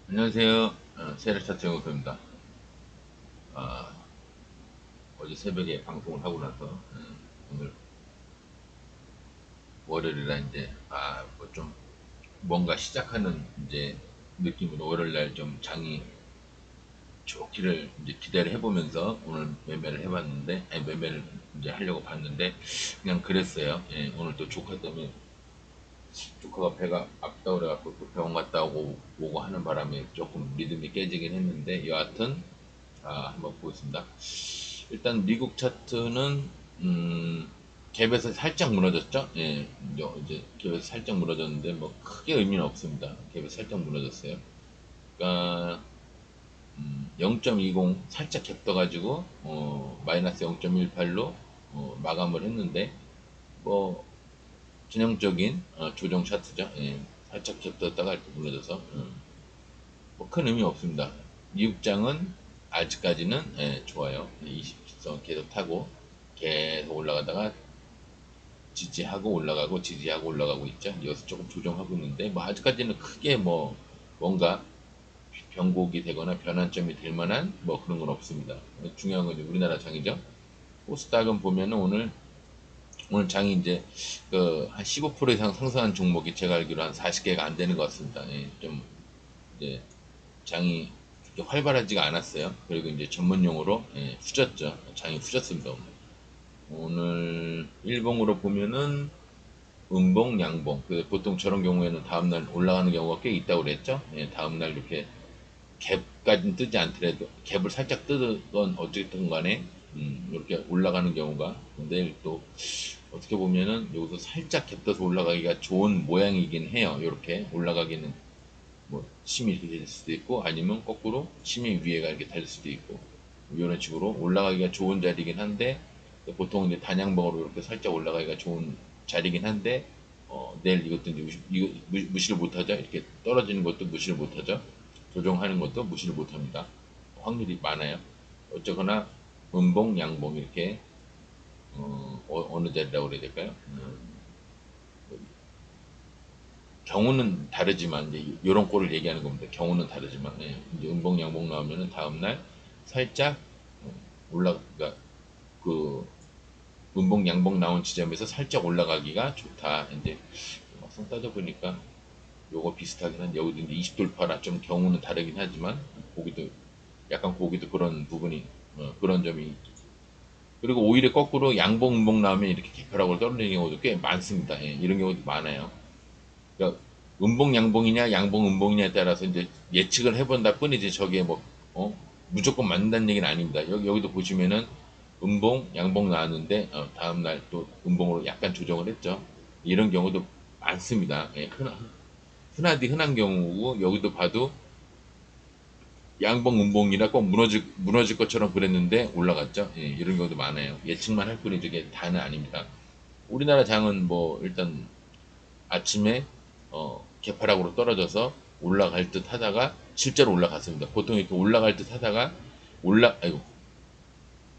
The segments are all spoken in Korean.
안녕하세요. 세력차트 연구소입니다. 아, 어제 새벽에 방송을 하고 나서 오늘 월요일이라 이제 뭐 좀 뭔가 시작하는 이제 느낌으로 월요일날 좀 장이 좋기를 이제 기대를 해보면서 오늘 매매를 해봤는데, 아니 매매를 이제 하려고 봤는데 그냥 그랬어요. 예, 오늘 또 조카 때문에 조카가 배가 아프다 그래갖고 또 병원 갔다 오고 하는 바람에 조금 리듬이 깨지긴 했는데 여하튼 한번 보겠습니다. 일단 미국 차트는 갭에서 살짝 무너졌죠. 예, 이제 갭에서 살짝 무너졌는데 뭐 크게 의미는 없습니다. 갭에서 살짝 무너졌어요. 그러니까 0.20 살짝 갭 떠가지고 마이너스 0.18로 마감을 했는데 뭐 전형적인 조정 차트죠. 예, 살짝 갭 떴다가 이렇게 무너져서 뭐큰 의미 없습니다. 미국장은 아직까지는 좋아요. 20선 계속 타고 계속 올라가다가 지지하고 올라가고 지지하고 올라가고 있죠. 여기서 조금 조정하고 있는데 뭐 아직까지는 크게 뭐 뭔가 변곡이 되거나 변환점이 될 만한 뭐 그런 건 없습니다. 중요한 건 우리나라 장이죠. 코스닥은 보면은 오늘 장이 이제 한 15% 이상 상승한 종목이 제가 알기로 한 40개가 안 되는 것 같습니다. 예, 좀 이제 장이 그렇게 활발하지가 않았어요. 그리고 이제 전문 용어로 후졌죠. 장이 후졌습니다. 오늘 일봉으로 보면은 음봉, 양봉. 보통 저런 경우에는 다음날 올라가는 경우가 꽤 있다고 그랬죠. 예, 다음날 이렇게 갭까지는 뜨지 않더라도 갭을 살짝 뜨건 어쨌든 간에 이렇게 올라가는 경우가 근데 또 어떻게 보면은 여기서 살짝 갭 떠서 올라가기가 좋은 모양이긴 해요. 이렇게 올라가기는 뭐 심이 이렇게 될 수도 있고 아니면 거꾸로 심이 위에가 이렇게 될 수도 있고 이런 식으로 올라가기가 좋은 자리긴 한데 보통 이제 단양봉으로 이렇게 살짝 올라가기가 좋은 자리긴 한데 내일 이것도 이제 무시를 못하죠. 이렇게 떨어지는 것도 무시를 못하죠. 조정하는 것도 무시를 못합니다. 확률이 많아요. 어쩌거나 음봉, 양봉 이렇게 느 자리라고 그래야 될까요? 경우는 다르지만 이제 이런 꼴을 얘기하는 겁니다. 경우는 다르지만 이제 음봉 양봉 나오면은 다음 날 살짝 올라가 그 음봉 양봉 나온 지점에서 살짝 올라가기가 좋다. 이제 막상 따져보니까 요거 비슷하긴 한데 여기도 이제 20 돌파라 좀 경우는 다르긴 하지만 보기도 약간 보기도 그런 부분이 그런 점이 그리고 오히려 거꾸로 양봉 음봉 나오면 이렇게 개파락으로 떨어지는 경우도 꽤 많습니다. 예, 이런 경우도 많아요. 그러니까 음봉 양봉이냐 양봉 음봉이냐에 따라서 이제 예측을 해본다 뿐이지 저게 뭐 무조건 맞는다는 얘기는 아닙니다. 여기도 보시면은 음봉 양봉 나왔는데 다음날 또 음봉으로 약간 조정을 했죠. 이런 경우도 많습니다. 예, 흔하디 흔한 경우고 여기도 봐도 양봉 음봉이라 꼭 무너질 것처럼 그랬는데 올라갔죠. 예, 이런 경우도 많아요. 예측만 할 뿐이지 이게 다는 아닙니다. 우리나라 장은 뭐 일단 아침에 개파락으로 떨어져서 올라갈 듯 하다가 실제로 올라갔습니다. 보통 이렇게 올라갈 듯 하다가 아이고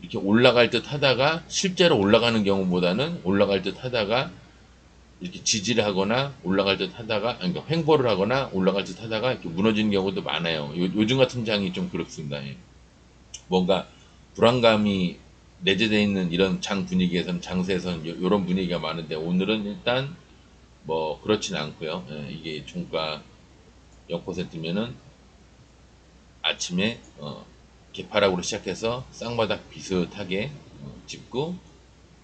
이렇게 올라갈 듯 하다가 실제로 올라가는 경우보다는 올라갈 듯 하다가 이렇게 지지를 하거나 올라갈 듯 하다가 아니, 그러니까 횡보를 하거나 올라갈 듯 하다가 이렇게 무너지는 경우도 많아요. 요즘 같은 장이 좀 그렇습니다. 예. 뭔가 불안감이 내재되어 있는 이런 장 분위기에서는 장세에서는 이런 분위기가 많은데 오늘은 일단 뭐 그렇진 않고요. 예, 이게 종가 0%면은 아침에 개파락으로 시작해서 쌍바닥 비슷하게 짚고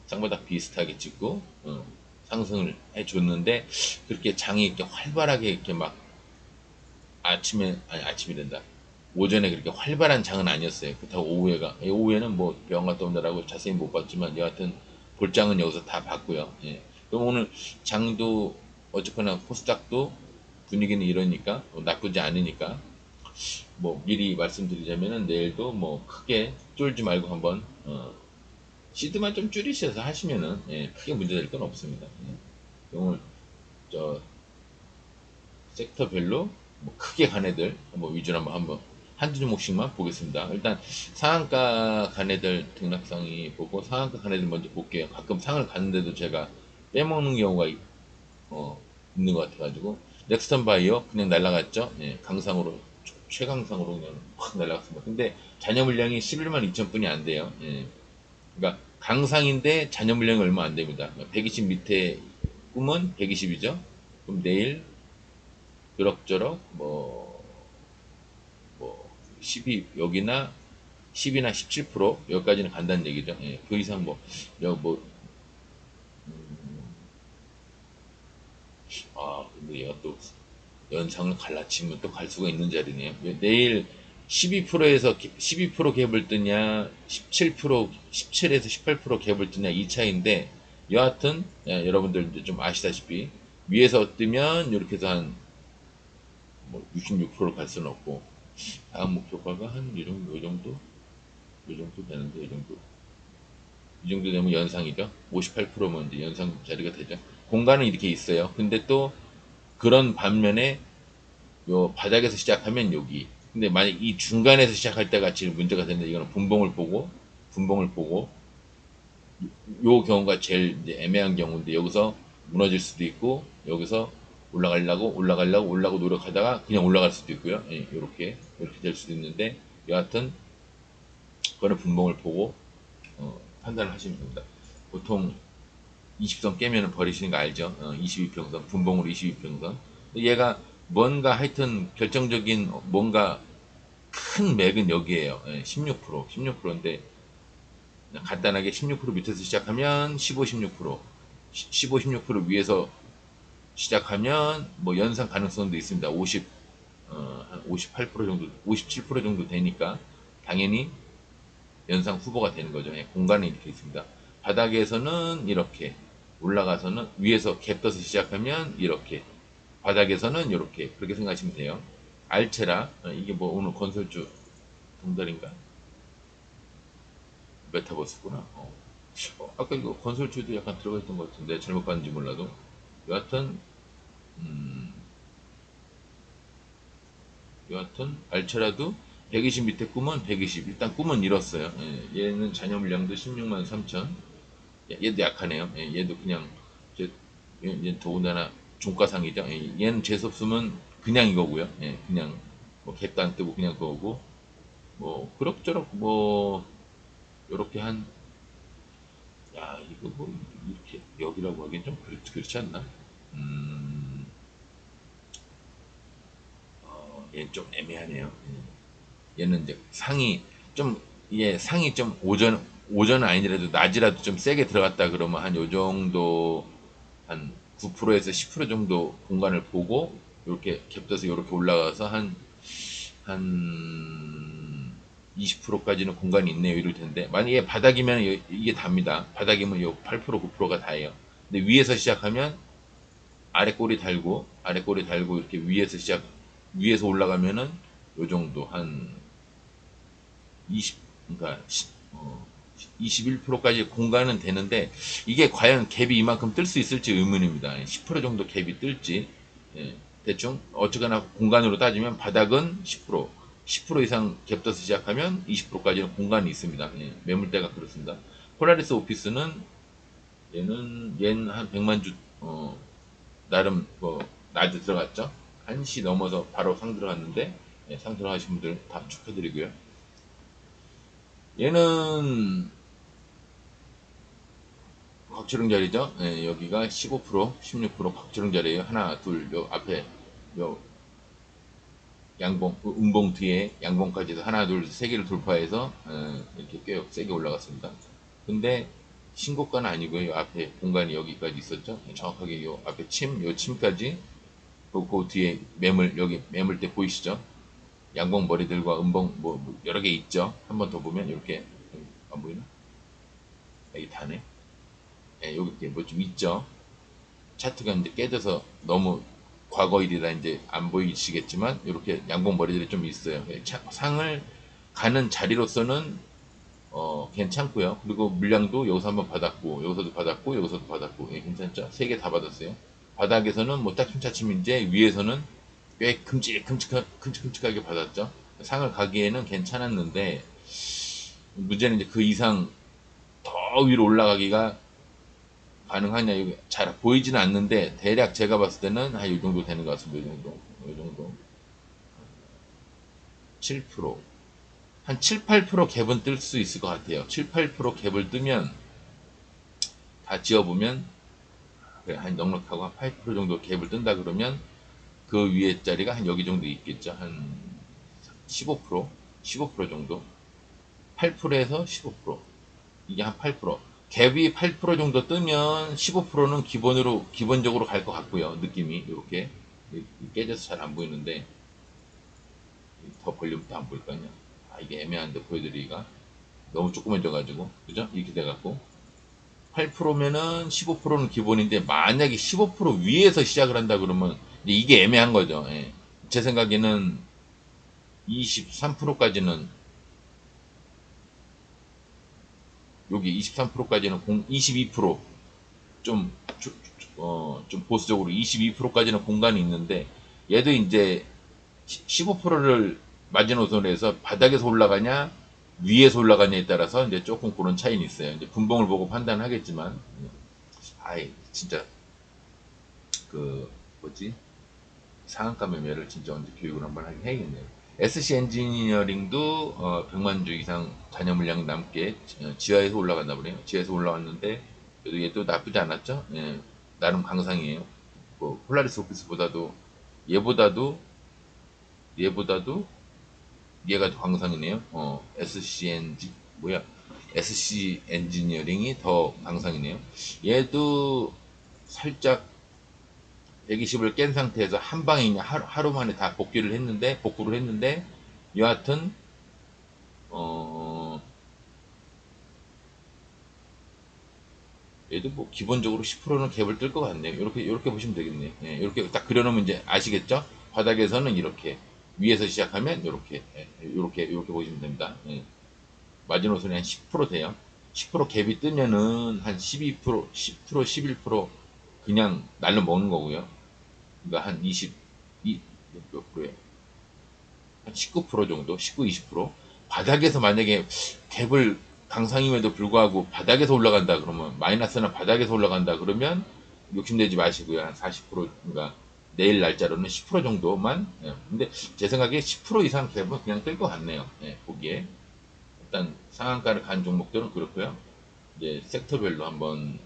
쌍바닥 비슷하게 짚고 상승을 해줬는데 그렇게 장이 이렇게 활발하게 이렇게 막 아침에 아니 아침이 된다. 오전에 그렇게 활발한 장은 아니었어요. 그렇다고 오후에는 뭐 병원 갔다 온다라고 자세히 못 봤지만 여하튼 볼장은 여기서 다 봤고요. 예. 그럼 오늘 장도 어쨌거나 코스닥도 분위기는 이러니까 나쁘지 않으니까 뭐 미리 말씀드리자면은 내일도 뭐 크게 쫄지 말고 한번 시드만 좀 줄이셔서 하시면은 크게 문제될 건 없습니다. 오늘 저 섹터별로 뭐 크게 간 애들 뭐 위주로 한번 한두 종목씩만 보겠습니다. 일단 상한가 간 애들 등락상이 보고 상한가 간 애들 먼저 볼게요. 가끔 상을 가는데도 제가 빼먹는 경우가 있는 것 같아가지고 넥스턴 바이오 그냥 날라갔죠. 강상으로 최강상으로 그냥 확 날아갔습니다. 근데 잔여 물량이 11만 2천 분이 안 돼요. 예. 그러니까 강상인데 잔여 물량이 얼마 안 됩니다. 120 밑에 꿈은 120이죠. 그럼 내일 그럭저럭 뭐 12 여기나 10이나 17% 여기까지는 간다는 얘기죠. 예. 그 이상 뭐 근데 얘가 또 연상을 갈라치면 또 갈 수가 있는 자리네요. 내일 12%에서 12% 갭을 뜨냐, 17%, 17에서 18% 갭을 뜨냐 이 차이인데 여하튼 여러분들 이제 좀 아시다시피 위에서 뜨면 이렇게 해서 한뭐 66%갈 수는 없고 다음 목표가가 한 이 정도 되는데 이 정도 되면 연상이죠. 58%면 이제 연상 자리가 되죠. 공간은 이렇게 있어요. 근데 또 그런 반면에 요 바닥에서 시작하면 여기. 근데 만약 이 중간에서 시작할 때가 지금 문제가 되는데 이거는 분봉을 보고 요 경우가 제일 이제 애매한 경우인데 여기서 무너질 수도 있고 여기서 올라가고 노력하다가 그냥 올라갈 수도 있고요. 예, 요렇게 될 수도 있는데 여하튼 그거는 분봉을 보고 판단을 하시면 됩니다. 보통 20선 깨면 버리시는 거 알죠? 22평선, 분봉으로 22평선. 얘가 뭔가 하여튼 결정적인 뭔가 큰 맥은 여기에요. 16%인데 간단하게 16% 밑에서 시작하면 15, 16%, 15, 16% 위에서 시작하면 뭐 연상 가능성도 있습니다. 58% 정도, 57% 정도 되니까 당연히 연상 후보가 되는 거죠. 공간이 이렇게 있습니다. 바닥에서는 이렇게, 올라가서는 위에서 갭 떠서 시작하면 이렇게, 바닥에서는 이렇게 그렇게 생각하시면 돼요. 알체라 이게 뭐 오늘 건설주 동달인가 메타버스구나. 아까 이거 건설주도 약간 들어가 있던 것 같은데 잘못 봤는지 몰라도 여하튼 알체라도 120 밑에 꿈은 120 일단 꿈은 잃었어요. 얘는 잔여 물량도 16만 3천. 얘도 약하네요. 얘도 그냥 얘는 더군다나 종가상이죠. 얘는 재수없으면 그냥 이거고요. 그냥 뭐 갭도 안 뜨고 그냥 그거고 뭐 그럭저럭 뭐 요렇게 한 야 이거 뭐 이렇게 여기라고 하기엔 좀 그렇지 않나? 음, 얘는 좀 애매하네요. 얘는 이제 상이 좀 오전은 아니더라도 낮이라도 좀 세게 들어갔다 그러면 한 요 정도 한 9%에서 10% 정도 공간을 보고 이렇게 겹쳐서 이렇게 올라가서 한 20%까지는 공간이 있네요 이럴 텐데 만약에 바닥이면 이게 답니다. 바닥이면 요 8% 9%가 다예요. 근데 위에서 시작하면 아래 꼬리 달고 이렇게 위에서 올라가면은 요 정도 한 20, 그러니까 21%까지 공간은 되는데 이게 과연 갭이 이만큼 뜰 수 있을지 의문입니다. 10% 정도 갭이 뜰지 대충 어쨌거나 공간으로 따지면 바닥은 10%, 10% 이상 갭 떠서 시작하면 20%까지는 공간이 있습니다. 매물대가 그렇습니다. 폴라리스 오피스는 얘는 한 100만 주 나름 뭐 낮에 들어갔죠. 1시 넘어서 바로 상 들어갔는데 상 들어가신 분들 다 축하드리고요. 얘는 각출형 자리죠. 여기가 15%, 16% 각출형 자리에요. 하나, 둘, 요 앞에 요 양봉, 음봉 뒤에 양봉까지도 하나, 둘, 세 개를 돌파해서 이렇게 꽤 세게 올라갔습니다. 근데 신고가는 아니고요. 요 앞에 공간이 여기까지 있었죠. 정확하게 요 앞에 요 침까지 그 뒤에 여기 매물대 보이시죠? 양봉 머리들과 음봉 뭐 여러 개 있죠. 한 번 더 보면 이렇게 안 보이나? 여기 다네. 여기 뭐 좀 있죠. 차트가 이제 깨져서 너무 과거 일이라 이제 안 보이시겠지만 이렇게 양봉 머리들이 좀 있어요. 상을 가는 자리로서는 괜찮고요. 그리고 물량도 여기서 한번 받았고 여기서도 받았고 괜찮죠? 세 개 다 받았어요. 바닥에서는 뭐 차츰차츰 위에서는 꽤 큼직큼직하게 받았죠. 상을 가기에는 괜찮았는데 문제는 이제 그 이상 더 위로 올라가기가 가능하냐 이거 잘 보이지는 않는데 대략 제가 봤을 때는 한 이 정도 되는 것 같습니다. 이 정도. 7%. 한 7, 8% 갭은 뜰 수 있을 것 같아요. 7, 8% 갭을 뜨면 다 지어보면 그래, 한 넉넉하고 한 8% 정도 갭을 뜬다 그러면 그 위에 자리가 한 여기 정도 있겠죠. 한 15%, 15% 정도. 8%에서 15%. 이게 한 8%. 갭이 8% 정도 뜨면 15%는 기본적으로 갈 것 같고요. 느낌이 이렇게 깨져서 잘 안 보이는데 더 벌리면 더 안 보일 거 아니야. 아, 이게 애매한데 보여드리기가 너무 조그만져가지고 그죠? 이렇게 돼갖고 8%면은 15%는 기본인데 만약에 15% 위에서 시작을 한다 그러면 이게 애매한 거죠. 예. 제 생각에는 23%까지는 여기 23%까지는 22%좀 좀 보수적으로 22%까지는 공간이 있는데 얘도 이제 15%를 마지노선으로 해서 바닥에서 올라가냐 위에서 올라가냐에 따라서 이제 조금 그런 차이는 있어요. 이제 분봉을 보고 판단하겠지만 아이 진짜 그 뭐지 상한가 매매를 진짜 언제 교육을 한번 하긴 해야겠네요. SC 엔지니어링도 100만 주 이상 잔여 물량 남게 지하에서 올라갔나 보네요. 지하에서 올라왔는데 그래도 얘도 나쁘지 않았죠. 예, 나름 강상이에요. 뭐 폴라리스 오피스보다도 얘보다도 얘보다도 얘가 더 강상이네요. SCNG 뭐야? SC 엔지니어링이 더 강상이네요. 얘도 살짝 120을 깬 상태에서 한 방에 그냥 하루 만에 다 복구를 했는데 여하튼 어 얘도 뭐 기본적으로 10%는 갭을 뜰 것 같네요. 이렇게 보시면 되겠네요. 예, 이렇게 딱 그려놓으면 이제 아시겠죠? 바닥에서는 이렇게 위에서 시작하면 이렇게 보시면 됩니다. 예. 마지노선이 한 10% 돼요. 10% 갭이 뜨면은 한 12%, 10%, 11% 그냥 날로 먹는 거고요. 그러니까 한 몇 프로에 한 19% 정도, 19, 20%. 바닥에서 만약에 갭을 강상임에도 불구하고 바닥에서 올라간다 그러면 마이너스나 바닥에서 올라간다 그러면 욕심내지 마시고요. 한 40%, 그러니까 내일 날짜로는 10% 정도만. 예. 근데 제 생각에 10% 이상 갭은 그냥 뜰 것 같네요. 예, 보기에. 일단 상한가를 간 종목들은 그렇고요. 이제 섹터별로 한번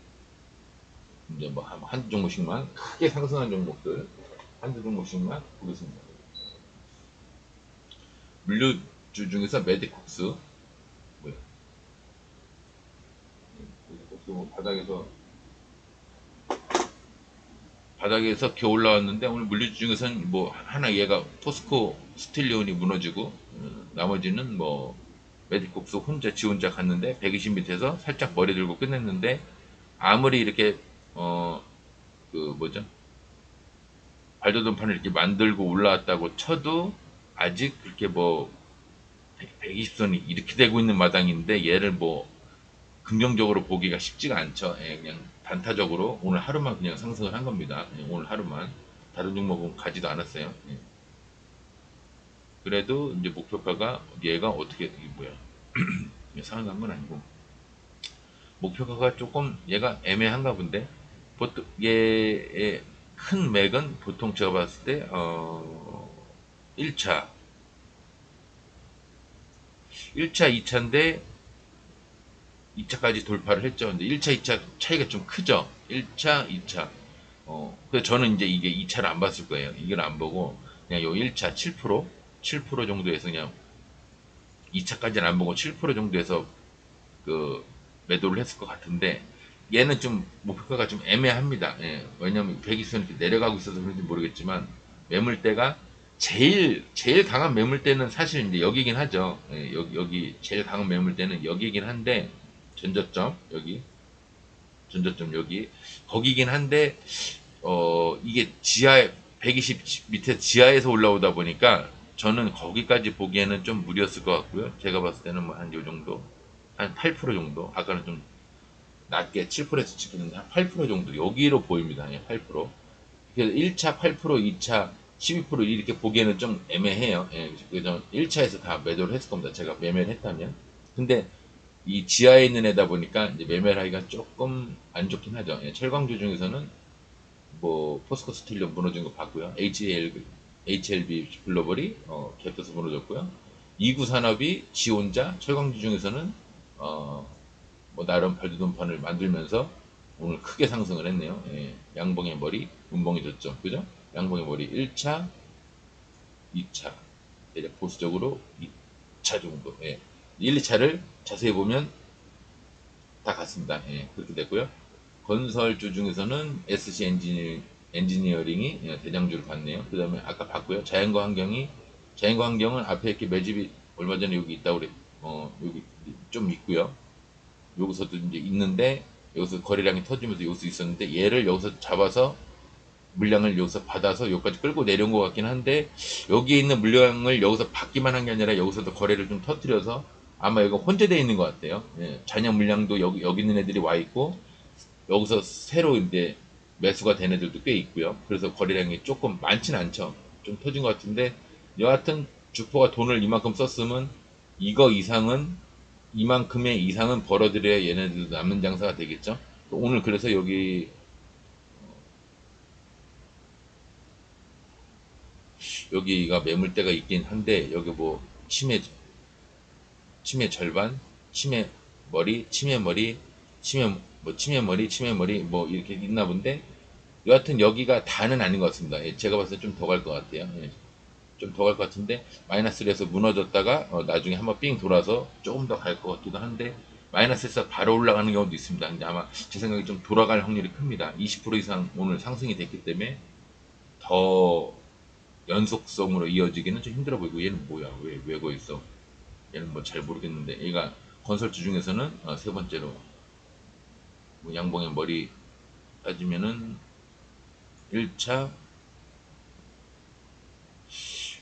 이제 뭐 한두 종목씩만 크게 상승한 종목들 한두 종목씩만 보겠습니다. 물류주 중에서 메디콕스 뭐야? 메디콕스 뭐 바닥에서 겨 올라왔는데 오늘 물류주 중에서는 뭐 하나 얘가 포스코 스틸리온이 무너지고 나머지는 뭐 메디콕스 지 혼자 갔는데 120 밑에서 살짝 머리 들고 끝냈는데 아무리 이렇게 그 뭐죠? 발도전판을 이렇게 만들고 올라왔다고 쳐도 아직 그렇게 뭐 120선이 이렇게 되고 있는 마당인데 얘를 뭐 긍정적으로 보기가 쉽지가 않죠. 예, 그냥 단타적으로 오늘 하루만 그냥 상승을 한 겁니다. 예, 오늘 하루만 다른 종목은 가지도 않았어요. 예. 그래도 이제 목표가가 얘가 어떻게 이게 뭐야 상한간 건 아니고 목표가가 조금 얘가 애매한가 본데 보통 얘의 큰 맥은 보통 제가 봤을 때 1차 1차 2차인데 2차까지 돌파를 했죠. 근데 1차, 2차 차이가 좀 크죠. 1차, 2차. 그래서 저는 이제 이게 2차를 안 봤을 거예요. 이걸 안 보고 그냥 요 1차 7%, 7% 정도에서 그냥 2차까지는 안 보고 7% 정도에서 그 매도를 했을 것 같은데 얘는 좀 목표가가 좀 애매합니다. 예, 왜냐면 120선 이렇게 내려가고 있어서 그런지 모르겠지만 매물대가 제일 강한 매물대는 사실 이제 여기긴 하죠. 예, 여기 제일 강한 매물대는 여기긴 한데 전저점 여기 거기긴 한데 이게 지하에 120 밑에 지하에서 올라오다 보니까 저는 거기까지 보기에는 좀 무리였을 것 같고요. 제가 봤을 때는 뭐 한 요 정도 한 8% 정도 아까는 좀 낮게 7%에서 찍혔는데 한 8% 정도 여기로 보입니다. 예, 8%. 그래서 1차 8%, 2차 12% 이렇게 보기에는 좀 애매해요. 예, 그래서 1차에서 다 매도를 했을 겁니다. 제가 매매를 했다면. 근데 이 지하에 있는 애다 보니까 이제 매매를 하기가 조금 안 좋긴 하죠. 예, 철강주 중에서는 뭐 포스코 스틸리온 무너진 거 봤고요. HLB 글로벌이 갭돼서 무너졌고요. 이구 산업이 지 혼자 철강주 중에서는 뭐 나름 발돋움판을 만들면서 오늘 크게 상승을 했네요. 예, 양봉의 머리, 음봉의 저점, 그죠? 양봉의 머리 1차, 2차, 대략 보수적으로 2차 정도. 예. 1, 2차를 자세히 보면 다 같습니다. 예, 그렇게 됐고요. 건설주 중에서는 SC 엔지니어링이 대장주를 받네요. 그 다음에 아까 봤고요. 자연과 환경은 앞에 이렇게 매집이 얼마 전에 여기 있다고 그래. 여기 좀 있고요. 여기서도 이제 있는데, 여기서 거래량이 터지면서 여기서 있었는데, 얘를 여기서 잡아서 물량을 여기서 받아서 여기까지 끌고 내려온 것 같긴 한데, 여기에 있는 물량을 여기서 받기만 한 게 아니라 여기서도 거래를 좀 터뜨려서 아마 여기가 혼재되어 있는 것 같아요. 예, 잔여 물량도 여기 있는 애들이 와 있고, 여기서 새로 이제 매수가 된 애들도 꽤 있고요. 그래서 거래량이 조금 많진 않죠. 좀 터진 것 같은데, 여하튼 주포가 돈을 이만큼 썼으면 이거 이상은 이만큼의 이상은 벌어들여야 얘네들도 남는 장사가 되겠죠. 오늘 그래서 여기가 매물대가 있긴 한데, 여기 뭐 치매 절반, 치매 머리, 치매 머리, 치매 머리, 치매 머리 뭐 이렇게 있나 본데, 여하튼 여기가 다는 아닌 것 같습니다. 예, 제가 봤을 때 좀 더 갈 것 같아요. 예, 좀 더 갈 것 같은데, 마이너스에서 무너졌다가 나중에 한번 삥 돌아서 조금 더 갈 것 같기도 한데, 마이너스에서 바로 올라가는 경우도 있습니다. 근데 아마 제 생각에 좀 돌아갈 확률이 큽니다. 20% 이상 오늘 상승이 됐기 때문에 더 연속성으로 이어지기는 좀 힘들어 보이고, 얘는 뭐야? 왜 거기 있어? 얘는 뭐 잘 모르겠는데, 얘가 건설주 중에서는 세 번째로 뭐 양봉의 머리 따지면은 1차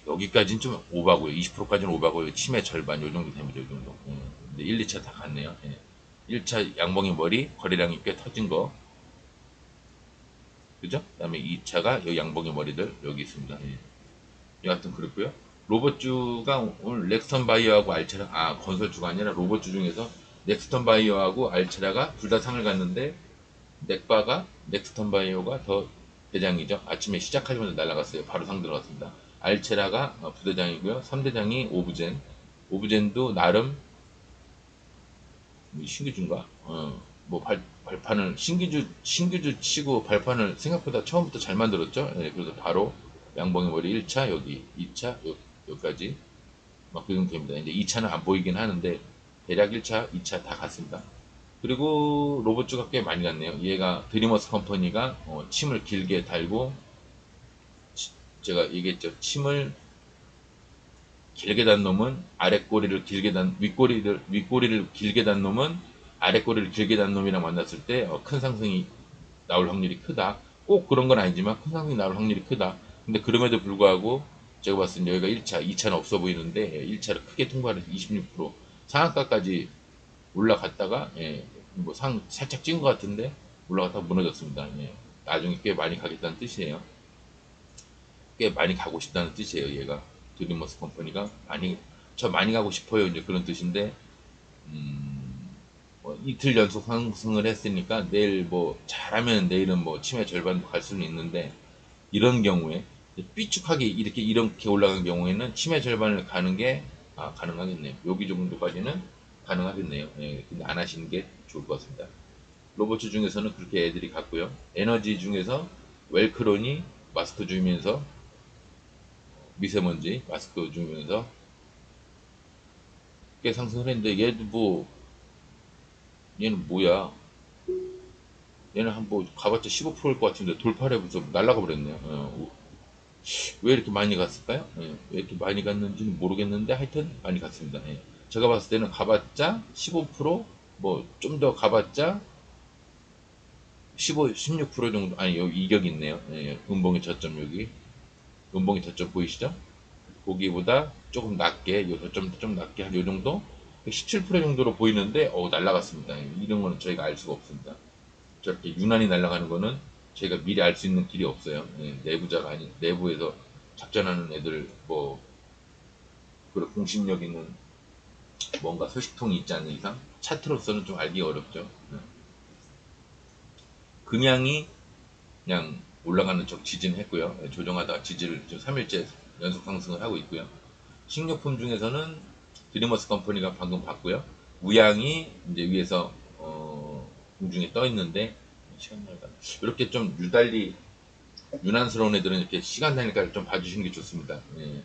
여기까지는 좀 오바고요. 20%까지는 오바고요. 치매 절반 요 정도 됩니다. 요 정도. 근데 1, 2차 다 갔네요. 예. 1차 양봉의 머리 거래량이 꽤 터진 거. 그죠? 그다음에 2차가 요 양봉의 머리들 여기 있습니다. 예. 여하튼 그렇고요. 로봇주가 오늘 넥스턴 바이오하고 알체라, 건설주가 아니라 로봇주 중에서 넥스턴 바이오하고 알체라가 둘 다 상을 갔는데, 넥스턴 바이오가 더 대장이죠. 아침에 시작하자마자 날아갔어요. 바로 상 들어갔습니다. 알체라가 부대장이고요. 3대장이 오브젠. 오브젠도 나름 신기주인가? 뭐 발판을 신기주 치고 발판을 생각보다 처음부터 잘 만들었죠. 예, 그래서 바로 양봉의 머리 1차 여기, 2차 여기까지 막 그 정도입니다. 이제 2차는 안 보이긴 하는데 대략 1차, 2차 다 갔습니다. 그리고 로봇주가 꽤 많이 갔네요. 얘가 드리머스 컴퍼니가 침을 길게 달고, 제가 얘기했죠. 침을 길게 단 놈은 아랫꼬리를 길게 단, 윗꼬리를 길게 단 놈은 아랫꼬리를 길게 단 놈이랑 만났을 때 큰 상승이 나올 확률이 크다. 꼭 그런 건 아니지만 큰 상승이 나올 확률이 크다. 근데 그럼에도 불구하고 제가 봤을 때 여기가 1차, 2차는 없어 보이는데 1차를 크게 통과해서 26% 상한가까지 올라갔다가, 뭐 살짝 찐 것 같은데 올라갔다가 무너졌습니다. 예. 나중에 꽤 많이 가겠다는 뜻이에요. 꽤 많이 가고 싶다는 뜻이에요. 얘가 드리머스 컴퍼니가 많이 가고 싶어요. 이제 그런 뜻인데, 뭐 이틀 연속 상승을 했으니까 내일 뭐 잘하면 내일은 뭐 치매 절반도 갈 수는 있는데, 이런 경우에 삐쭉하게 이렇게 올라간 경우에는 치매 절반을 가는 게 가능하겠네요. 여기 정도까지는 가능하겠네요. 예, 근데 안 하시는 게 좋을 것 같습니다. 로봇 중에서는 그렇게 애들이 갔고요. 에너지 중에서 웰크론이 마스크 주면서 미세먼지 마스크 주면서 꽤 상승을 했는데, 얘는 뭐야? 얘는 한 뭐 가봤자 15%일 것 같은데 돌파를 해서 날라가 버렸네요. 왜 이렇게 많이 갔을까요? 예, 왜 이렇게 많이 갔는지는 모르겠는데 하여튼 많이 갔습니다. 예. 제가 봤을 때는 가봤자 15%, 뭐 좀 더 가봤자 15, 16% 정도. 아니, 여기 이격 있네요. 예, 음봉의 저점 여기. 음봉의 저점 보이시죠? 거기보다 조금 낮게, 요 저점 좀 낮게 한 요 정도? 17% 정도로 보이는데 날라갔습니다. 이런 거는 저희가 알 수가 없습니다. 저렇게 유난히 날아가는 거는 저희가 미리 알 수 있는 길이 없어요. 예, 내부자가 아닌, 내부에서 작전하는 애들, 뭐 그런 공신력 있는 뭔가 소식통이 있지 않는 이상 차트로서는 좀 알기가 어렵죠. 예. 금양이 그냥 올라가는 쪽 지진했고요. 예, 조정하다가 지지를 지금 3일째 연속 상승을 하고 있고요. 식료품 중에서는 그리머스 컴퍼니가 방금 봤고요. 우양이 이제 위에서 공중에 떠 있는데 시간 날까 이렇게 좀 유달리 유난스러운 애들은 이렇게 시간 나니까 좀 봐주시는 게 좋습니다. 예.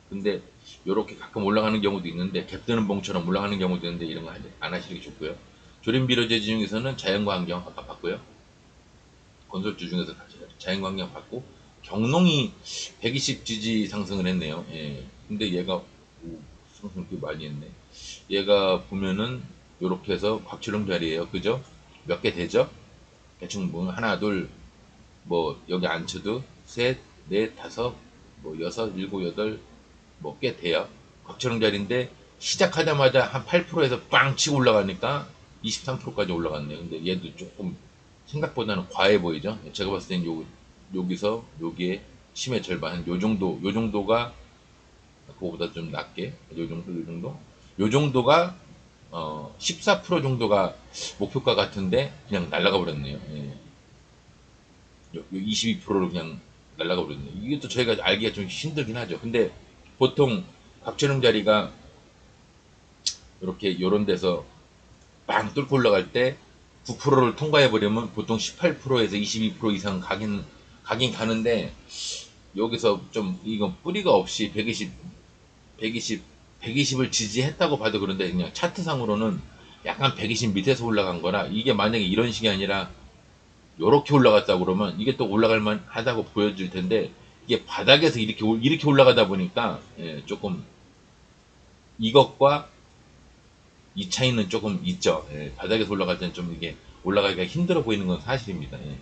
근데 이렇게 가끔 올라가는 경우도 있는데 갭 뜨는 봉처럼 올라가는 경우도 있는데 이런 거 안 하시는 게 좋고요. 조림 비료제 중에서는 자연과 환경 아까 봤고요. 건설주 중에서 자연과 환경 봤고 경농이 120 지지 상승을 했네요. 예. 근데 얘가 상승 꽤 많이 했네. 얘가 보면은 요렇게 해서 곽추령 자리에요. 그죠? 몇 개 되죠? 대충 뭐 하나 둘 뭐 여기 앉혀도 셋, 넷, 다섯, 뭐 여섯, 일곱, 여덟 뭐 꽤 돼요. 곽추령 자리인데 시작하자마자 한 8%에서 빵 치고 올라가니까 23%까지 올라갔네요. 근데 얘도 조금 생각보다는 과해 보이죠? 제가 봤을 땐 여기서 여기에 심의 절반 요 정도가 그거보다 좀 낮게 요 정도 요 정도가 14% 정도가 목표가 같은데 그냥 날아가 버렸네요. 예. 22%를 그냥 날아가 버렸네요. 이게 또 저희가 알기가 좀 힘들긴 하죠. 근데 보통 각촬영 자리가 이렇게 요런 데서 빵 뚫고 올라갈 때 9%를 통과해 버리면 보통 18%에서 22% 이상 가긴 가는데 여기서 좀 이건 뿌리가 없이 120을 지지했다고 봐도 그런데 그냥 차트상으로는 약간 120 밑에서 올라간 거라 이게 만약에 이런 식이 아니라 요렇게 올라갔다 그러면 이게 또 올라갈만 하다고 보여질 텐데 이게 바닥에서 이렇게 올라가다 보니까 예, 조금 이것과 이 차이는 조금 있죠. 예, 바닥에서 올라갈 때는 좀 이게 올라가기가 힘들어 보이는 건 사실입니다. 예.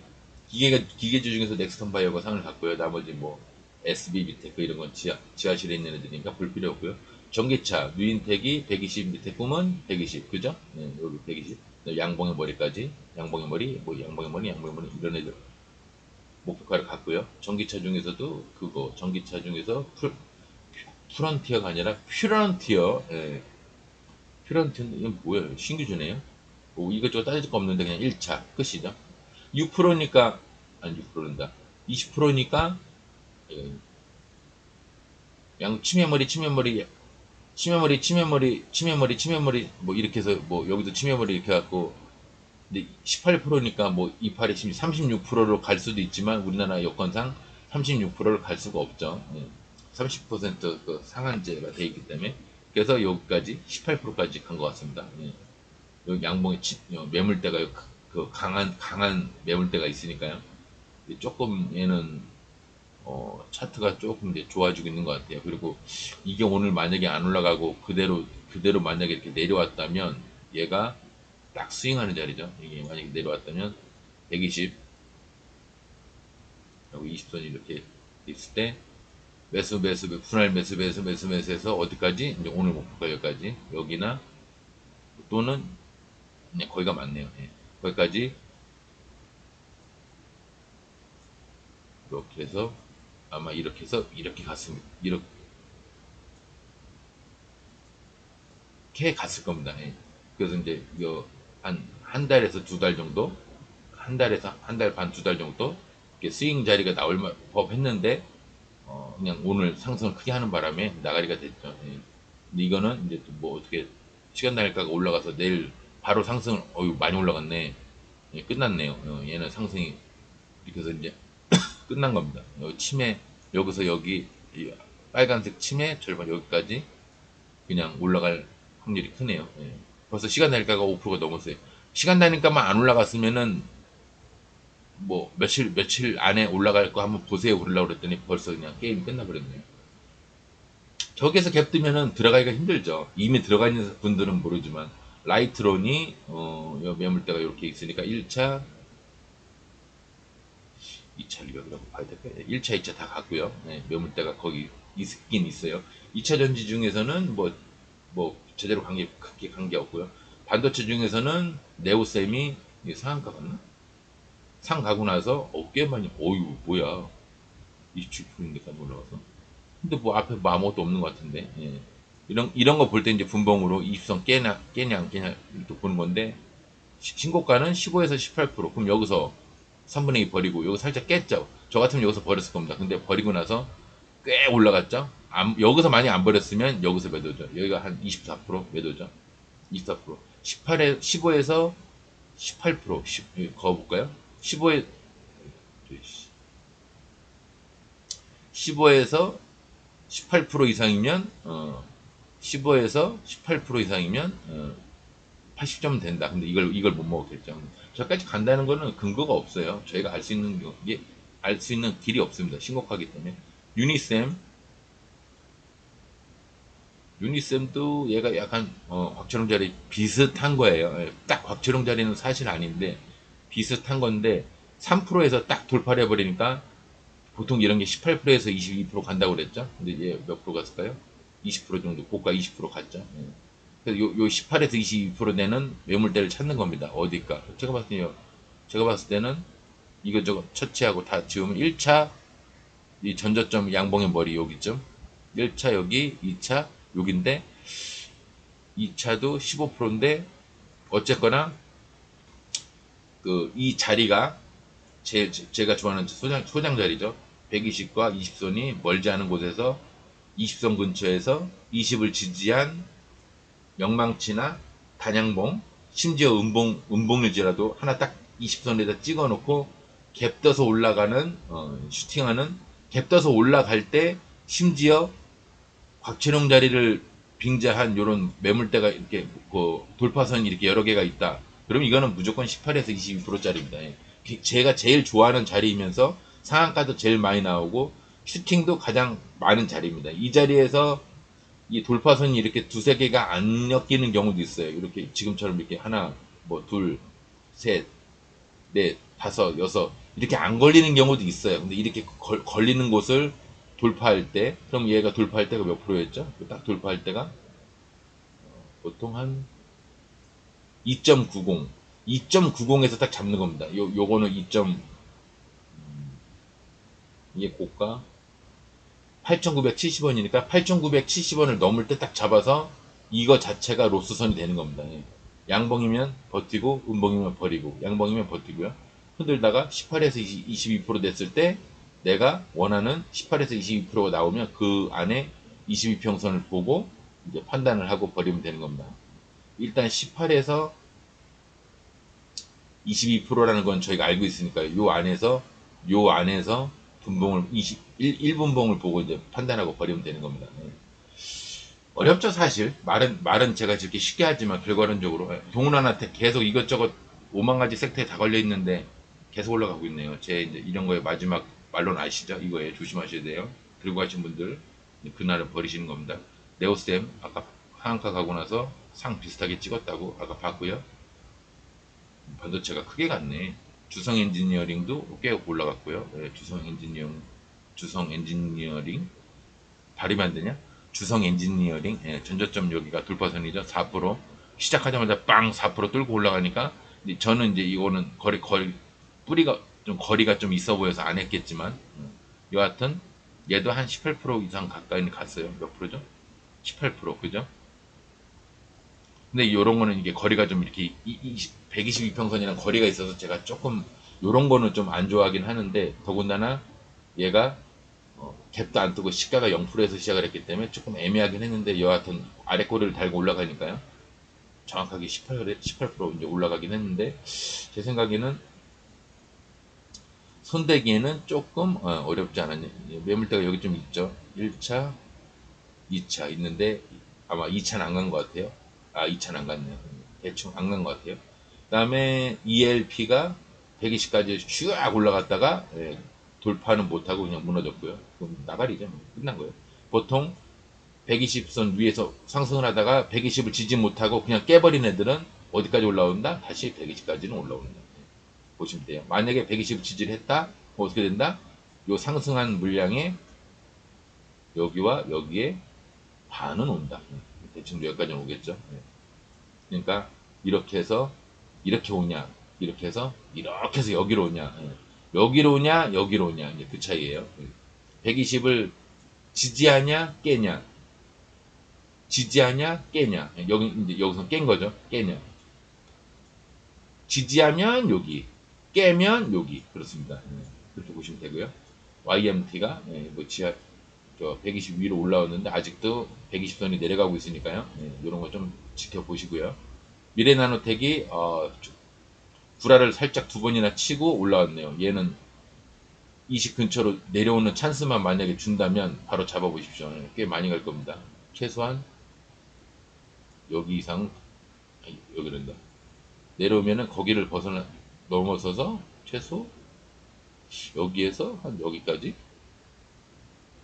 기계주 중에서 넥스턴 바이오가 상을 받고요. 나머지 뭐 SB 비테크 이런 건 지하실에 있는 애들이니까 볼 필요 없고요. 전기차 누인텍이 120 밑에 꿈은 120 그죠? 예, 여기 120 양봉의 머리까지 양봉의 머리 뭐 양봉의 머리 이런 애들 목표가를 갖고요. 전기차 중에서도 그거 전기차 중에서 프런티어가 아니라 퓨런티어 예, 퓨런티어는 이건 뭐예요? 신규주네요. 뭐 이것저것 따질 거 없는데 그냥 1차 끝이죠. 6%니까 아니 6%란다. 20%니까 양 치매머리 뭐 이렇게 해서 뭐 여기도 치매머리 이렇게 해갖고 근데 18%니까 뭐 28에 36%로 갈 수도 있지만 우리나라 여건상 36%를 갈 수가 없죠. 30%그 상한제가 돼 있기 때문에 그래서 여기까지 18%까지 간 것 같습니다. 여기 양봉에 매물대가 그 강한 매물대가 있으니까요. 조금 얘는 차트가 조금 이제 좋아지고 있는 것 같아요. 그리고 이게 오늘 만약에 안 올라가고 그대로 만약에 이렇게 내려왔다면 얘가 딱 스윙하는 자리죠. 이게 만약에 내려왔다면 120 여기 20선이 이렇게 있을 때 분할 매수해서 어디까지 이제 오늘 목표가 여기까지 여기나 또는 거기가 맞네요. 예. 거기까지 이렇게 해서 아마 이렇게 해서 이렇게 갔습니다. 이렇게 갔을 겁니다. 예. 그래서 이제 한 달에서 두 달 정도, 한 달에서 한 달 반, 두 달 정도 이렇게 스윙 자리가 나올 법 했는데 그냥 오늘 상승을 크게 하는 바람에 나가리가 됐죠. 예. 근데 이거는 이제 뭐 어떻게 시간 날짜가 올라가서 내일 바로 상승을 많이 올라갔네. 예, 끝났네요. 얘는 상승이 이렇게 해서 이제 끝난 겁니다. 여기 치매 여기서 여기 빨간색 치매 절반 여기까지 그냥 올라갈 확률이 크네요. 예. 벌써 시간 날짜가 5%가 넘었어요. 시간 나니까만 안 올라갔으면은 뭐 며칠 안에 올라갈 거 한번 보세요 그러려고 그랬더니 벌써 그냥 게임이 끝나버렸네요. 저기에서 갭 뜨면은 들어가기가 힘들죠. 이미 들어가 있는 분들은 모르지만 라이트론이 매물대가 이렇게 있으니까 1차 2차 리벽이라고 봐야 될까요? 1차, 2차 다 갔고요. 네, 매물대가 거기 있긴 있어요. 2차 전지 중에서는 뭐 제대로 크게 관계 없고요. 반도체 중에서는 네오셈이 상한가 갔나? 상 가고 나서 꽤 많이 어유 뭐야 27%인데까지 올라가서 근데 뭐 앞에 뭐 아무것도 없는 것 같은데 예. 이런 거 볼 때 이제 분봉으로 이입선 깨냐 안 깨냐 이렇게 보는 건데 신고가는 15에서 18% 그럼 여기서 3분의 2 버리고 여기 살짝 깼죠 저 같으면 여기서 버렸을 겁니다 근데 버리고 나서 꽤 올라갔죠 여기서 많이 안 버렸으면 여기서 매도죠. 여기가 한 24% 매도죠. 24%. 18에 15에서 18%. 10, 거 볼까요? 15에 15에서 18% 이상이면 15에서 18% 이상이면 80점 된다. 근데 이걸 못 먹었겠죠. 저까지 간다는 거는 근거가 없어요. 저희가 알 수 있는 게 알 수 있는 길이 없습니다. 신곡하기 때문에. 유니쌤 유니쌤도 얘가 약간 곽철용 자리 비슷한 거예요. 예, 딱 곽철용 자리는 사실 아닌데 비슷한 건데 3%에서 딱 돌파를 해버리니까 보통 이런 게 18%에서 22% 간다고 그랬죠. 근데 얘 몇 프로 갔을까요? 20% 정도, 고가 20% 갔죠. 예. 그래서 요 18에서 22% 되는 매물대를 찾는 겁니다. 어디일까? 제가 봤을 때는 이것저것 처치하고 다 지우면 1차 이 전저점 양봉의 머리 여기쯤, 1차 여기, 2차 여기인데 2차도 15%인데 어쨌거나 그 이 자리가 제가 좋아하는 소장 자리죠. 120과 20선이 멀지 않은 곳에서 20선 근처에서 20을 지지한 영망치나 단양봉, 심지어 음봉일지라도 하나 딱 20선에다 찍어 놓고 갭 떠서 올라가는 슈팅하는 갭 떠서 올라갈 때 심지어 곽철용 자리를 빙자한 요런 매물대가 이렇게 그 돌파선이 이렇게 여러 개가 있다. 그럼 이거는 무조건 18에서 22%짜리입니다. 제가 제일 좋아하는 자리이면서 상한가도 제일 많이 나오고 슈팅도 가장 많은 자리입니다. 이 자리에서 이 돌파선이 이렇게 두세 개가 안 엮이는 경우도 있어요. 이렇게 지금처럼 이렇게 하나, 뭐 둘, 셋, 넷, 다섯, 여섯 이렇게 안 걸리는 경우도 있어요. 근데 이렇게 걸리는 곳을 돌파할 때, 그럼 얘가 돌파할 때가 몇 프로였죠? 딱 돌파할 때가 보통 한 2.90, 2.90에서 딱 잡는 겁니다. 요거는 2. 이게 고가 8,970원이니까 8,970원을 넘을 때 딱 잡아서 이거 자체가 로스선이 되는 겁니다. 예. 양봉이면 버티고 음봉이면 버리고 양봉이면 버티고요. 흔들다가 18에서 22% 됐을 때 내가 원하는 18에서 22%가 나오면 그 안에 22평선을 보고 이제 판단을 하고 버리면 되는 겁니다. 일단 18에서 22%라는 건 저희가 알고 있으니까 요 안에서 분봉을 1분봉을 보고 이제 판단하고 버리면 되는 겁니다. 어렵죠 사실. 말은 제가 저렇게 쉽게 하지만 결과론적으로 동훈아한테 계속 이것저것 5만 가지 섹터에 다 걸려 있는데 계속 올라가고 있네요. 제 이제 이런 거에 마지막 말론 아시죠? 이거에 조심하셔야 돼요. 들고 가신 분들 그날은 버리시는 겁니다. 네오쌤 아까 하한가 가고 나서 상 비슷하게 찍었다고 아까 봤고요. 반도체가 크게 갔네. 주성 엔지니어링도 꽤 올라갔고요. 네, 주성 엔지니어링 발음이 안 되냐? 주성 엔지니어링 전저점 여기가 돌파선이죠. 4% 시작하자마자 빵 4% 뚫고 올라가니까 저는 이제 이거는 뿌리가 좀 거리가 좀 있어 보여서 안 했겠지만 여하튼 얘도 한 18% 이상 가까이 갔어요. 몇 프로죠? 18% 그죠? 근데 이런 거는 이게 거리가 좀 이렇게 122평선이랑 거리가 있어서 제가 조금 이런 거는 좀 안 좋아하긴 하는데 더군다나 얘가 갭도 안 뜨고 시가가 0%에서 시작을 했기 때문에 조금 애매하긴 했는데 여하튼 아래 꼬리를 달고 올라가니까요. 정확하게 18% 이제 올라가긴 했는데 제 생각에는 손대기에는 조금 어렵지 않았냐. 매물대가 여기 좀 있죠. 1차, 2차 있는데 아마 2차는 안 간 것 같아요. 2차는 안 갔네요. 대충 안 간 것 같아요. 그 다음에 ELP가 120까지 슉 올라갔다가 돌파는 못하고 그냥 무너졌고요. 그럼 나가리죠. 끝난 거예요. 보통 120선 위에서 상승을 하다가 120을 지지 못하고 그냥 깨버린 애들은 어디까지 올라온다? 다시 120까지는 올라온다. 보시면 돼요. 만약에 120을 지지를 했다? 어떻게 된다? 요 상승한 물량의 여기와 여기에 반은 온다. 대충 여기까지는 오겠죠. 그러니까 이렇게 해서 이렇게 오냐, 이렇게 해서 여기로 오냐, 여기로 오냐, 여기로 오냐, 이제 그 차이예요. 120을 지지하냐, 깨냐, 지지하냐, 깨냐. 여기 이제 여기서 깬 거죠. 깨냐. 지지하면 여기, 깨면 여기 그렇습니다. 그렇게 보시면 되고요. YMT가 뭐 지하 120 위로 올라왔는데 아직도 120선이 내려가고 있으니까요. 이런 거 좀 지켜보시고요. 미래나노텍이 구라를 살짝 두 번이나 치고 올라왔네요. 얘는 20 근처로 내려오는 찬스만 만약에 준다면 바로 잡아보십시오. 꽤 많이 갈 겁니다. 최소한 여기 이상, 여기 된다. 내려오면은 거기를 넘어서서 최소 여기에서 한 여기까지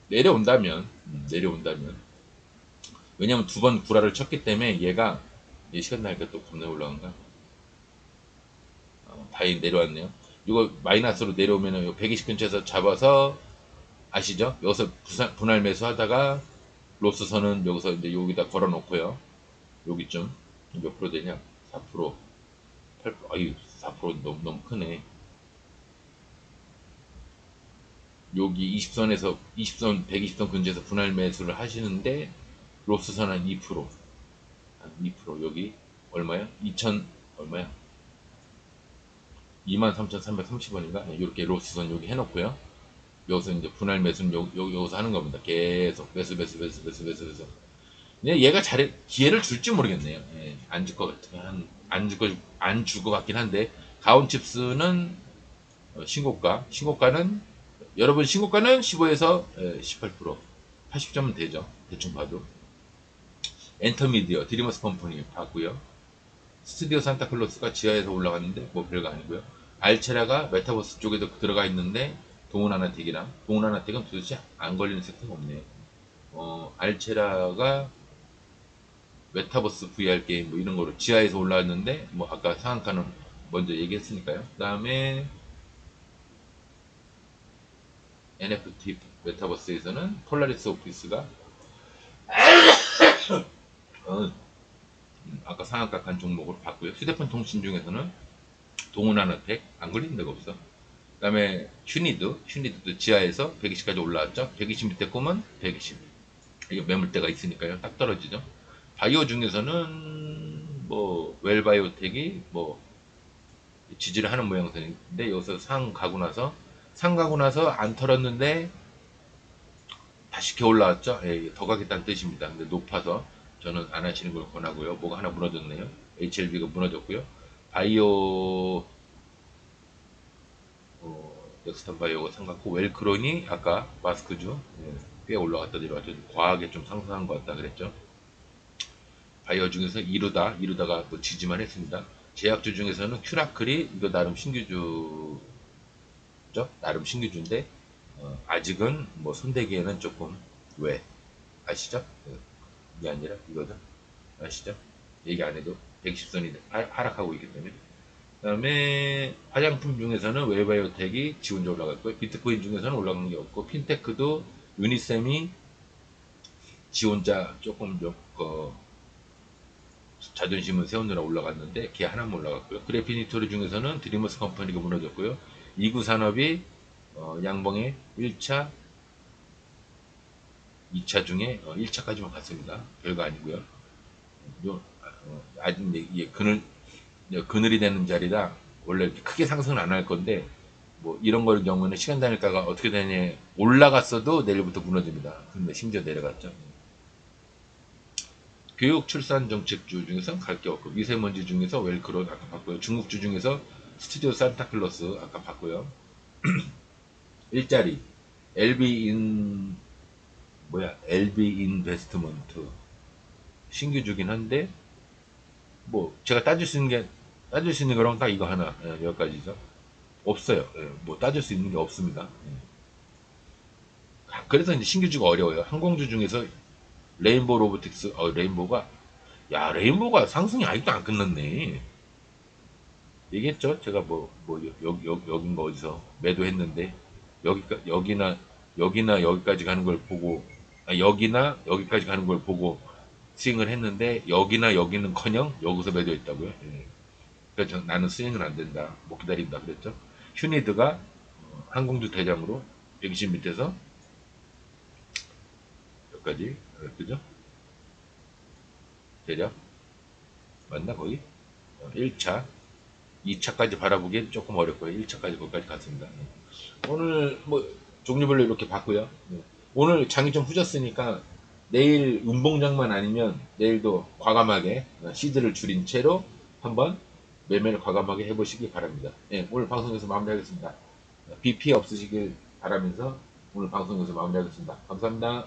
내려온다면 왜냐면 두 번 구라를 쳤기 때문에 얘가 시간 나니까 또 겁나 올라간가. 다행히 내려왔네요. 이거 마이너스로 내려오면은 120 근처에서 잡아서 아시죠? 여기서 분할 매수 하다가 로스선은 여기서 이제 여기다 걸어 놓고요. 여기쯤 몇 프로 되냐? 4%, 8%, 아유 4% 너무 크네. 여기 20선에서 20선 120선 근처에서 분할 매수를 하시는데 로스선 한 2%, 여기 얼마야? 2000 얼마야? 23,330원인가? 이렇게 로스선 여기 해놓고요. 여기서 이제 분할 매수는 여기서 하는 겁니다. 계속 매수. 근데 얘가 기회를 줄지 모르겠네요. 예, 안 줄 것 같아요. 안 줄 것 같긴 한데 가온칩스는 신고가는 여러분 신고가는 15에서 18% 80점은 되죠. 대충 봐도. 엔터미디어 드리머스 컴퍼니 봤고요. 스튜디오 산타클로스가 지하에서 올라갔는데 뭐 별거 아니고요. 알체라가 메타버스 쪽에도 들어가 있는데 동훈하나택은 도대체 안 걸리는 색깔이 없네요. 알체라가 메타버스 VR 게임 뭐 이런 거로 지하에서 올라왔는데 뭐 아까 상한가는 먼저 얘기했으니까요. 그 다음에 NFT 메타버스에서는 폴라리스 오피스가 어, 아까 상한가 간 종목으로 봤고요. 휴대폰 통신 중에서는 동훈하나택 안 걸리는 데가 없어. 그 다음에 휴니드도 지하에서 120까지 올라왔죠. 120 밑에 꼬면 120. 이게 매물대가 있으니까요. 딱 떨어지죠. 바이오 중에서는 뭐 웰바이오텍이 뭐 지지를 하는 모양새인데 여기서 상 가고 나서 안 털었는데 다시 겨 올라왔죠. 예, 더 가겠다는 뜻입니다. 근데 높아서 저는 안 하시는 걸 권하고요. 뭐가 하나 무너졌네요. HLB가 무너졌고요. 바이오 넥스턴 바이오가 상갔고 웰크론이 아까 마스크주 꽤 올라갔다 내려왔죠. 과하게 좀 상승한 것 같다 그랬죠. 바이오 중에서 이루다가 뭐 지지만 했습니다. 제약주 중에서는 큐라클이 이거 나름 신규주죠. 나름 신규주인데 아직은 뭐 손대기에는 조금 왜 아시죠? 이게 아니라 이거죠. 아시죠? 얘기 안 해도 110선이 하락하고 있기 때문에. 그 다음에 화장품 중에서는 웨바이오텍이 지원적으로 올라갔고요. 비트코인 중에서는 올라간 게 없고 핀테크도 유니셈이 지원자 조금 자존심을 세우느라 올라갔는데 걔 하나만 올라갔고요. 그래피니토리 중에서는 드리머스 컴퍼니가 무너졌고요. 이구산업이 양봉의 1차, 2차 중에 1차까지만 갔습니다. 별거 아니고요. 아직 이게 그늘이 되는 자리라 원래 이렇게 크게 상승은 안 할 건데 뭐 이런 걸 경우는 시간 다닐까가 어떻게 되냐 올라갔어도 내일부터 무너집니다. 근데 심지어 내려갔죠. 교육 출산 정책주 중에서 갈 게 없고 미세먼지 중에서 웰크론 아까 봤고요. 중국주 중에서 스튜디오 산타클로스 아까 봤고요. 일자리 LB 인베스트먼트 신규주긴 한데 뭐 제가 따질 수 있는 거랑 딱 이거 하나 여기까지죠. 없어요. 뭐 따질 수 있는 게 없습니다. 그래서 이제 신규주가 어려워요. 항공주 중에서 레인보우 로보틱스 레인보우가 상승이 아직도 안 끝났네. 얘기했죠. 제가 여긴가 어디서 매도했는데 여기나 여기까지 가는 걸 보고 여기나 여기까지 가는 걸 보고 스윙을 했는데 여기나 여기는커녕 여기서 매도했다고요. 그래서 나는 스윙은 안 된다. 못 기다린다 그랬죠. 휴니드가 항공주 대장으로 120 밑에서 여기까지 그죠? 대략 맞나 거의? 1차 2차까지 바라보기엔 조금 어렵고요. 1차까지 거기까지 갔습니다. 오늘 뭐 종류별로 이렇게 봤고요. 오늘 장이 좀 후졌으니까 내일 운봉장만 아니면 내일도 과감하게 시드를 줄인 채로 한번 매매를 과감하게 해보시기 바랍니다. 예, 오늘 방송에서 마무리하겠습니다. 비 피해 없으시길 바라면서 오늘 방송에서 마무리하겠습니다. 감사합니다.